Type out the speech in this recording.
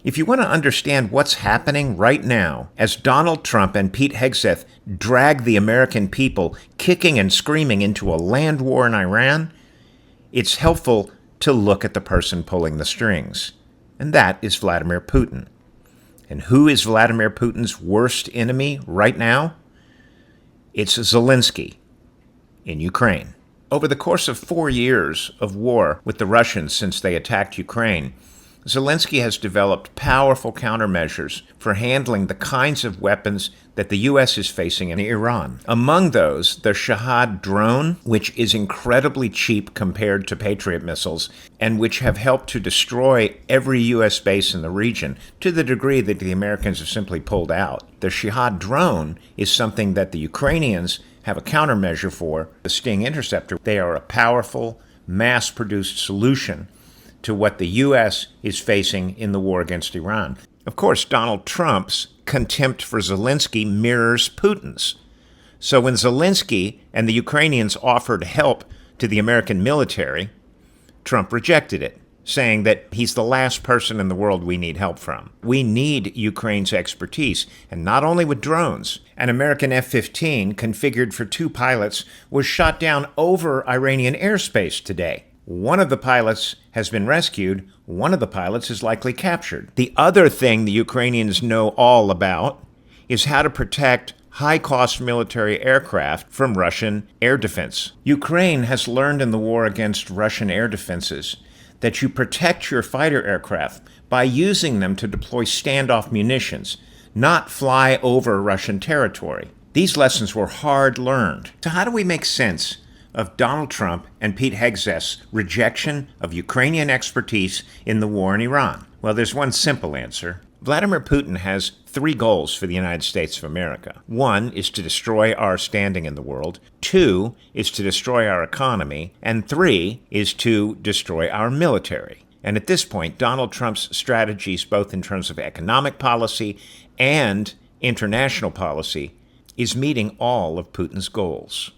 If you want to understand what's happening right now as Donald Trump and Pete Hegseth drag the American people kicking and screaming into a land war in Iran, it's helpful to look at the person pulling the strings, and that is Vladimir Putin. And who is Vladimir Putin's worst enemy right now? It's Zelensky in Ukraine. Over the course of 4 years of war with the Russians since they attacked Ukraine, Zelensky has developed powerful countermeasures for handling the kinds of weapons that the U.S. is facing in Iran. Among those, the Shahad drone, which is incredibly cheap compared to Patriot missiles, and which have helped to destroy every U.S. base in the region to the degree that the Americans have simply pulled out. The Shahad drone is something that the Ukrainians have a countermeasure for, the Sting interceptor. They are a powerful, mass-produced solution to what the U.S. is facing in the war against Iran. Of course, Donald Trump's contempt for Zelensky mirrors Putin's. So when Zelensky and the Ukrainians offered help to the American military, Trump rejected it, saying that he's the last person in the world we need help from. We need Ukraine's expertise, and not only with drones. An American F-15 configured for 2 pilots was shot down over Iranian airspace today. One of the pilots has been rescued. One of the pilots is likely captured. The other thing the Ukrainians know all about is how to protect high-cost military aircraft from Russian air defense. Ukraine has learned in the war against Russian air defenses that you protect your fighter aircraft by using them to deploy standoff munitions, not fly over Russian territory. These lessons were hard learned. So how do we make sense of Donald Trump and Pete Hegseth's rejection of Ukrainian expertise in the war in Iran? Well, there's one simple answer. Vladimir Putin has 3 goals for the United States of America. 1 is to destroy our standing in the world. 2 is to destroy our economy. And 3 is to destroy our military. And at this point, Donald Trump's strategies, both in terms of economic policy and international policy, is meeting all of Putin's goals.